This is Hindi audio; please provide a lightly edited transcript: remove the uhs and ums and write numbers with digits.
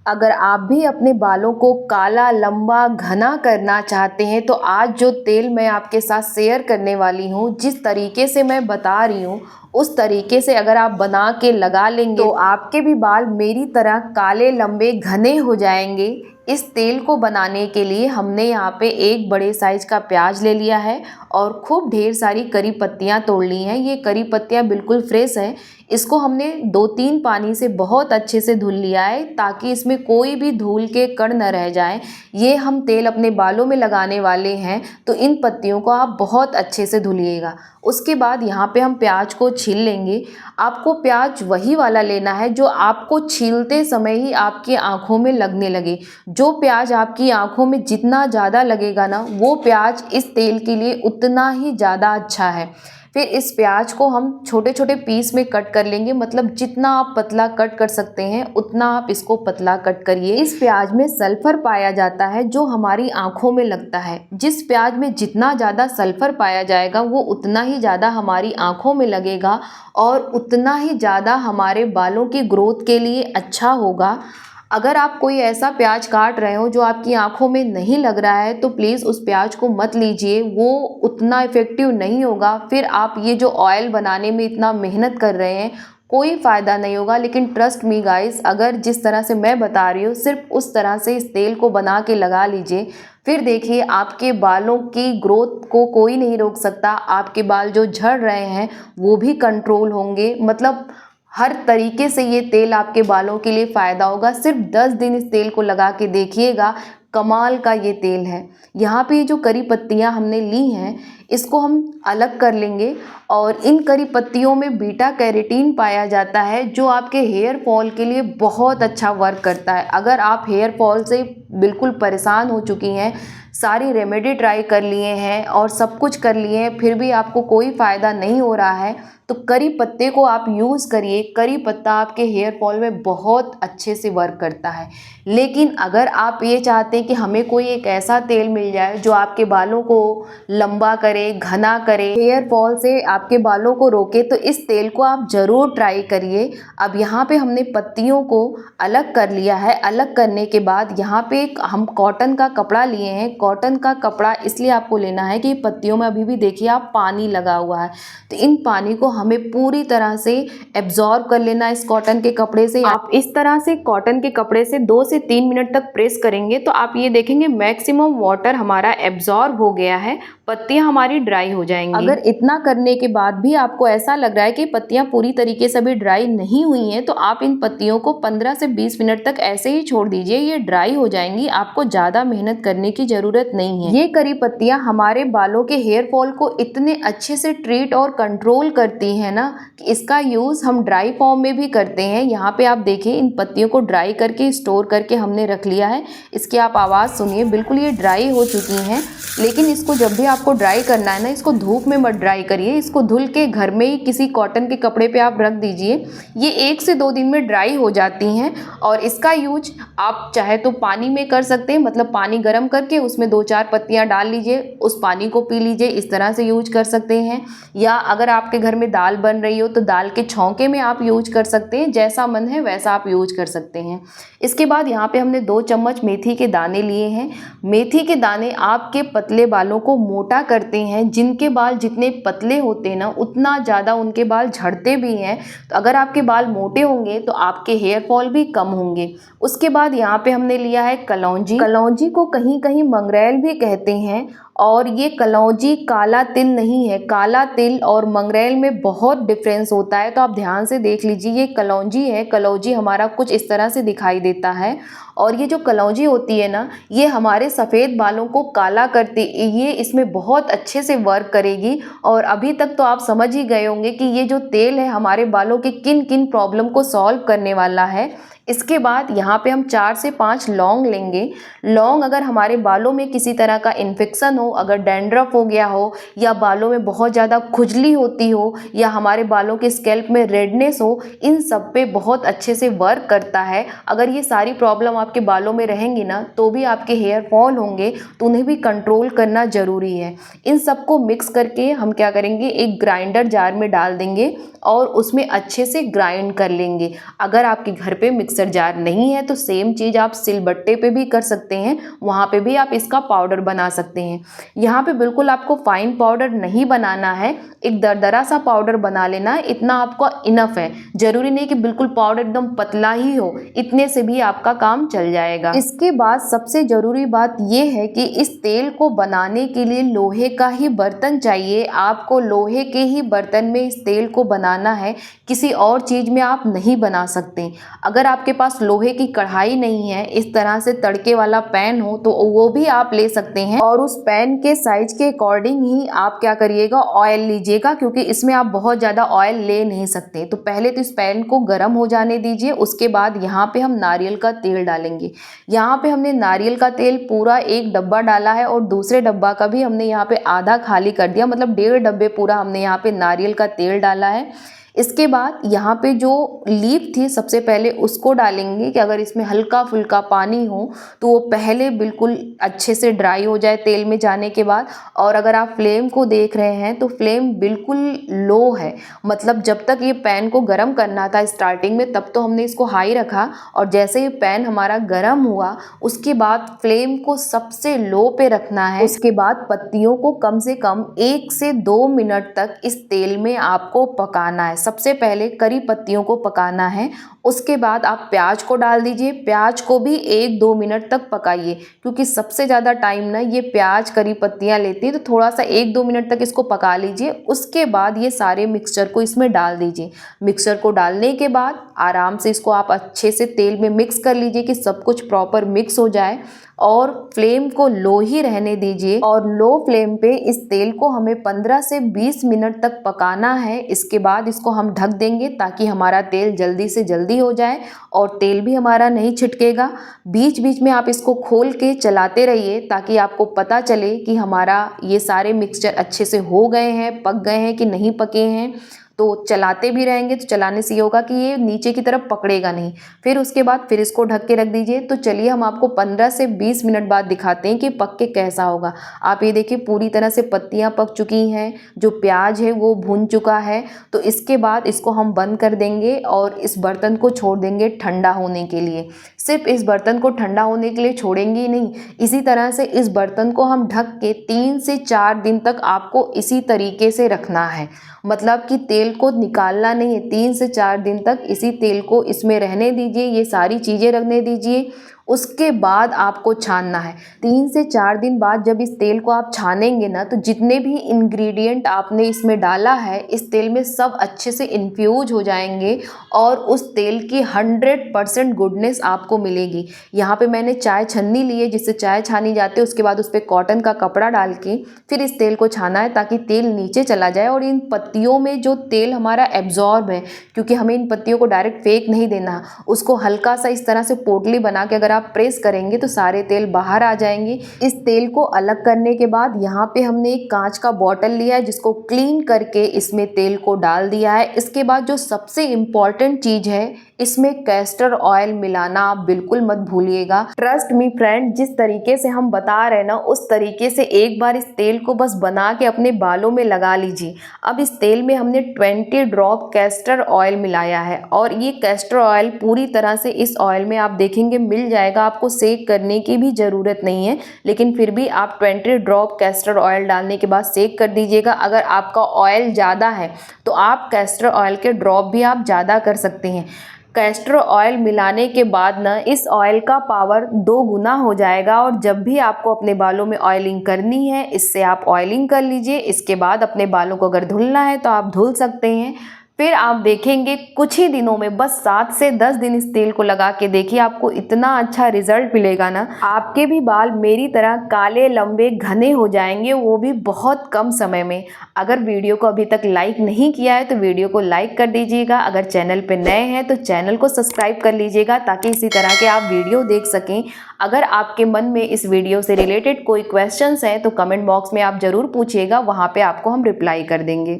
अगर आप भी अपने बालों को काला, लंबा, घना करना चाहते हैं तो आज जो तेल मैं आपके साथ शेयर करने वाली हूँ, जिस तरीके से मैं बता रही हूँ उस तरीके से अगर आप बना के लगा लेंगे तो आपके भी बाल मेरी तरह काले, लंबे, घने हो जाएंगे। इस तेल को बनाने के लिए हमने यहाँ पे एक बड़े साइज का प्याज ले लिया है और खूब ढेर सारी करी पत्तियाँ तोड़ ली हैं। ये करी पत्तियाँ बिल्कुल फ्रेश हैं। इसको हमने 2-3 पानी से बहुत अच्छे से धुल लिया है ताकि इसमें कोई भी धूल के कण न रह जाएं। ये हम तेल अपने बालों में लगाने वाले हैं तो इन पत्तियों को आप बहुत अच्छे से धुलिएगा। उसके बाद यहाँ पे हम प्याज को छील लेंगे। आपको प्याज वही वाला लेना है जो आपको छीलते समय ही आपकी आँखों में लगने लगे। जो प्याज आपकी आँखों में जितना ज़्यादा लगेगा ना, वो प्याज इस तेल के लिए उतना ही ज़्यादा अच्छा है। फिर इस प्याज को हम छोटे छोटे पीस में कट कर लेंगे, मतलब जितना आप पतला कट कर सकते हैं उतना आप इसको पतला कट करिए। इस प्याज में सल्फर पाया जाता है जो हमारी आँखों में लगता है। जिस प्याज में जितना ज़्यादा सल्फर पाया जाएगा वो उतना ही ज़्यादा हमारी आँखों में लगेगा और उतना ही ज़्यादा हमारे बालों की ग्रोथ के लिए अच्छा होगा। अगर आप कोई ऐसा प्याज काट रहे हो जो आपकी आंखों में नहीं लग रहा है तो प्लीज़ उस प्याज को मत लीजिए, वो उतना इफ़ेक्टिव नहीं होगा। फिर आप ये जो ऑयल बनाने में इतना मेहनत कर रहे हैं कोई फ़ायदा नहीं होगा। लेकिन ट्रस्ट मी गाइस, अगर जिस तरह से मैं बता रही हूँ सिर्फ उस तरह से इस तेल को बना के लगा लीजिए, फिर देखिए आपके बालों की ग्रोथ को कोई नहीं रोक सकता। आपके बाल जो झड़ रहे हैं वो भी कंट्रोल होंगे। मतलब हर तरीके से ये तेल आपके बालों के लिए फ़ायदा होगा। सिर्फ 10 दिन इस तेल को लगा के देखिएगा, कमाल का ये तेल है। यहाँ पे जो करी पत्तियाँ हमने ली हैं इसको हम अलग कर लेंगे और इन करी पत्तियों में बीटा कैरोटीन पाया जाता है जो आपके हेयर फॉल के लिए बहुत अच्छा वर्क करता है। अगर आप हेयर फॉल से बिल्कुल परेशान हो चुकी हैं, सारी रेमेडी ट्राई कर लिए हैं और सब कुछ कर लिए हैं, फिर भी आपको कोई फ़ायदा नहीं हो रहा है तो करी पत्ते को आप यूज़ करिए। करी पत्ता आपके हेयर फॉल में बहुत अच्छे से वर्क करता है। लेकिन अगर आप ये चाहते हैं कि हमें कोई एक ऐसा तेल मिल जाए जो आपके बालों को लंबा करे, घना करे, हेयर फॉल से आपके बालों को रोके, तो इस तेल को आप ज़रूर ट्राई करिए। अब यहाँ पे हमने पत्तियों को अलग कर लिया है। अलग करने के बाद यहाँ पे हम कॉटन का कपड़ा लिए हैं। कॉटन का कपड़ा इसलिए आपको लेना है कि पत्तियों में अभी भी देखिए आप पानी लगा हुआ है, तो इन पानी को हमें पूरी तरह से एब्जॉर्ब कर लेना इस कॉटन के कपड़े से। आप इस तरह से कॉटन के कपड़े से 2 से 3 मिनट तक प्रेस करेंगे तो आप ये देखेंगे मैक्सिमम वाटर हमारा एब्जॉर्ब हो गया है, पत्तियां हमारी ड्राई हो जाएंगी। अगर इतना करने के बाद भी आपको ऐसा लग रहा है कि पत्तियां पूरी तरीके से अभी ड्राई नहीं हुई हैं तो आप इन पत्तियों को 15 से 20 मिनट तक ऐसे ही छोड़ दीजिए, ये ड्राई हो जाएंगी। आपको ज़्यादा मेहनत करने की ज़रूरत नहीं है। ये करी पत्तियां हमारे बालों के हेयर फॉल को इतने अच्छे से ट्रीट और कंट्रोल करती है ना कि इसका यूज़ हम ड्राई फॉर्म में भी करते हैं। यहाँ पे आप देखिए इन पत्तियों को ड्राई करके स्टोर करके हमने रख लिया है। इसकी आप आवाज़ सुनिए, बिल्कुल ये ड्राई हो चुकी हैं। लेकिन इसको जब भी आपको ड्राई करना है ना, इसको धूप में मत ड्राई करिए, इसको धुल के घर में ही किसी कॉटन के कपड़े पे आप रख दीजिए। ये 1 से 2 दिन में ड्राई हो जाती हैं और इसका यूज आप चाहे तो पानी में कर सकते हैं, मतलब पानी गर्म करके उसमें 2-4 पत्तियां डाल लीजिए, उस पानी को पी लीजिए, इस तरह से यूज कर सकते हैं। या अगर आपके घर में दाल बन रही हो तो दाल के छौंके में आप यूज कर सकते हैं, जैसा मन है वैसा आप यूज कर सकते हैं। इसके बाद यहाँ पे हमने 2 चम्मच मेथी के दाने लिए हैं। मेथी के दाने आपके पतले बालों को मोटा करते हैं। जिनके बाल जितने पतले होते हैं ना उतना ज़्यादा उनके बाल झड़ते भी हैं। तो अगर आपके बाल मोटे होंगे तो आपके हेयर फॉल भी कम होंगे। उसके बाद यहाँ पे हमने लिया है कलौंजी। कलौंजी को कहीं कहीं मंगरेल भी कहते हैं और ये कलौंजी काला तिल नहीं है। काला तिल और मंगरेल में बहुत डिफरेंस होता है, तो आप ध्यान से देख लीजिए। ये कलौंजी है, कलौंजी हमारा कुछ इस तरह से दिखाई देता है और ये जो कलौंजी होती है ना, ये हमारे सफ़ेद बालों को काला करती, ये इसमें बहुत अच्छे से वर्क करेगी। और अभी तक तो आप समझ ही गए होंगे कि ये जो तेल है हमारे बालों के किन किन प्रॉब्लम को सॉल्व करने वाला है। इसके बाद यहाँ पे हम 4 से 5 लौंग लेंगे। लौंग अगर हमारे बालों में किसी तरह का इन्फेक्शन हो, अगर डैंड्रफ हो गया हो या बालों में बहुत ज़्यादा खुजली होती हो या हमारे बालों के स्कैल्प में रेडनेस हो, इन सब पे बहुत अच्छे से वर्क करता है। अगर ये सारी प्रॉब्लम आपके बालों में रहेंगी ना तो भी आपके हेयर फॉल होंगे, तो उन्हें भी कंट्रोल करना ज़रूरी है। इन सबको मिक्स करके हम क्या करेंगे, एक ग्राइंडर जार में डाल देंगे और उसमें अच्छे से ग्राइंड कर लेंगे। अगर आपके घर पे मिक्सर मिक्सर जार नहीं है तो सेम चीज़ आप सिलबट्टे पे भी कर सकते हैं, वहाँ पे भी आप इसका पाउडर बना सकते हैं। यहाँ पे बिल्कुल आपको फाइन पाउडर नहीं बनाना है, एक दरदरा सा पाउडर बना लेना है, इतना आपको इनफ है। ज़रूरी नहीं कि बिल्कुल पाउडर एकदम पतला ही हो, इतने से भी आपका काम चल जाएगा। इसके बाद सबसे ज़रूरी बात यह है कि इस तेल को बनाने के लिए लोहे का ही बर्तन चाहिए। आपको लोहे के ही बर्तन में इस तेल को बनाना है, किसी और चीज़ में आप नहीं बना सकते। अगर आपके पास लोहे की कढ़ाई नहीं है, इस तरह से तड़के वाला पैन हो तो वो भी आप ले सकते हैं, और उस पैन के साइज के अकॉर्डिंग ही आप क्या करिएगा, ऑयल लीजिएगा, क्योंकि इसमें आप बहुत ज़्यादा ऑयल ले नहीं सकते। तो पहले तो इस पैन को गर्म हो जाने दीजिए, उसके बाद यहाँ पे हम नारियल का तेल डालेंगे। यहाँ पे हमने नारियल का तेल पूरा 1 डब्बा डाला है और दूसरे डब्बा का भी हमने यहाँ पे आधा खाली कर दिया, मतलब 1.5 डब्बे पूरा हमने यहाँ पे नारियल का तेल डाला है। इसके बाद यहाँ पे जो लीफ थी सबसे पहले उसको डालेंगे कि अगर इसमें हल्का फुल्का पानी हो तो वो पहले बिल्कुल अच्छे से ड्राई हो जाए तेल में जाने के बाद। और अगर आप फ्लेम को देख रहे हैं तो फ्लेम बिल्कुल लो है, मतलब जब तक ये पैन को गर्म करना था स्टार्टिंग में तब तो हमने इसको हाई रखा, और जैसे ही पैन हमारा गर्म हुआ उसके बाद फ्लेम को सबसे लो पे रखना है। उसके बाद पत्तियों को कम से कम 1 से 2 मिनट तक इस तेल में आपको पकाना है। सबसे पहले करी पत्तियों को पकाना है, उसके बाद आप प्याज को डाल दीजिए। प्याज को भी 1-2 मिनट तक पकाइए, क्योंकि सबसे ज़्यादा टाइम ना ये प्याज करी पत्तियाँ लेती हैं, तो थोड़ा सा 1-2 मिनट तक इसको पका लीजिए। उसके बाद ये सारे मिक्सचर को इसमें डाल दीजिए। मिक्सचर को डालने के बाद आराम से इसको आप अच्छे से तेल में मिक्स कर लीजिए कि सब कुछ प्रॉपर मिक्स हो जाए, और फ्लेम को लो ही रहने दीजिए। और लो फ्लेम पे इस तेल को हमें 15 से 20 मिनट तक पकाना है। इसके बाद इसको हम ढक देंगे ताकि हमारा तेल जल्दी से जल्दी हो जाए और तेल भी हमारा नहीं छिटकेगा। बीच बीच में आप इसको खोल के चलाते रहिए ताकि आपको पता चले कि हमारा ये सारे मिक्सचर अच्छे से हो गए हैं, पक गए हैं कि नहीं पके हैं। तो चलाते भी रहेंगे तो चलाने से ये होगा कि ये नीचे की तरफ पकड़ेगा नहीं। फिर उसके बाद फिर इसको ढक के रख दीजिए। तो चलिए हम आपको 15 से 20 मिनट बाद दिखाते हैं कि पक के कैसा होगा। आप ये देखिए पूरी तरह से पत्तियां पक चुकी हैं, जो प्याज है वो भून चुका है। तो इसके बाद इसको हम बंद कर देंगे और इस बर्तन को छोड़ देंगे ठंडा होने के लिए। सिर्फ इस बर्तन को ठंडा होने के लिए छोड़ेंगे ही नहीं, इसी तरह से इस बर्तन को हम ढक के 3 से 4 दिन तक आपको इसी तरीके से रखना है। मतलब कि तेल को निकालना नहीं है, 3 से 4 दिन तक इसी तेल को इसमें रहने दीजिए, ये सारी चीज़ें रखने दीजिए। उसके बाद आपको छानना है। 3 से 4 दिन बाद जब इस तेल को आप छानेंगे ना, तो जितने भी इंग्रेडिएंट आपने इसमें डाला है इस तेल में सब अच्छे से इन्फ्यूज हो जाएंगे और उस तेल की 100% गुडनेस आपको मिलेगी। यहाँ पे मैंने चाय छन्नी ली है जिससे चाय छानी जाती है। उसके बाद उस पर कॉटन का कपड़ा डाल के फिर इस तेल को छाना है ताकि तेल नीचे चला जाए और इन पत्तियों में जो तेल हमारा एब्जॉर्ब है, क्योंकि हमें इन पत्तियों को डायरेक्ट फेंक नहीं देना, उसको हल्का सा इस तरह से पोटली बना के अगर आप प्रेस करेंगे तो सारे तेल बाहर आ जाएंगे। इस तेल को अलग करने के बाद यहाँ पे हमने एक कांच का बॉटल लिया है जिसको क्लीन करके इसमें तेल को डाल दिया है। इसके बाद जो सबसे इम्पॉर्टेंट चीज़ है, इसमें कैस्टर ऑयल मिलाना आप बिल्कुल मत भूलिएगा। ट्रस्ट मी फ्रेंड, जिस तरीके से हम बता रहे हैं ना उस तरीके से एक बार इस तेल को बस बना के अपने बालों में लगा लीजिए। अब इस तेल में हमने 20 ड्रॉप कैस्टर ऑयल मिलाया है और ये कैस्टर ऑयल पूरी तरह से इस ऑयल में आप देखेंगे मिल जाएगा, आपको सेक करने की भी ज़रूरत नहीं है। लेकिन फिर भी आप 20 ड्रॉप कैस्टर ऑयल डालने के बाद सेक कर दीजिएगा। अगर आपका ऑयल ज़्यादा है तो आप कैस्टर ऑयल के ड्रॉप भी आप ज़्यादा कर सकते हैं। कैस्टर ऑयल मिलाने के बाद ना इस ऑयल का पावर 2 गुना हो जाएगा और जब भी आपको अपने बालों में ऑयलिंग करनी है इससे आप ऑयलिंग कर लीजिए। इसके बाद अपने बालों को अगर धुलना है तो आप धुल सकते हैं। फिर आप देखेंगे कुछ ही दिनों में, बस 7 से 10 दिन इस तेल को लगा के देखिए, आपको इतना अच्छा रिजल्ट मिलेगा ना, आपके भी बाल मेरी तरह काले लंबे घने हो जाएंगे, वो भी बहुत कम समय में। अगर वीडियो को अभी तक लाइक नहीं किया है तो वीडियो को लाइक कर दीजिएगा। अगर चैनल पे नए हैं तो चैनल को सब्सक्राइब कर लीजिएगा ताकि इसी तरह के आप वीडियो देख सकें। अगर आपके मन में इस वीडियो से रिलेटेड कोई क्वेश्चंस हैं तो कमेंट बॉक्स में आप ज़रूर पूछिएगा, वहाँ पर आपको हम रिप्लाई कर देंगे।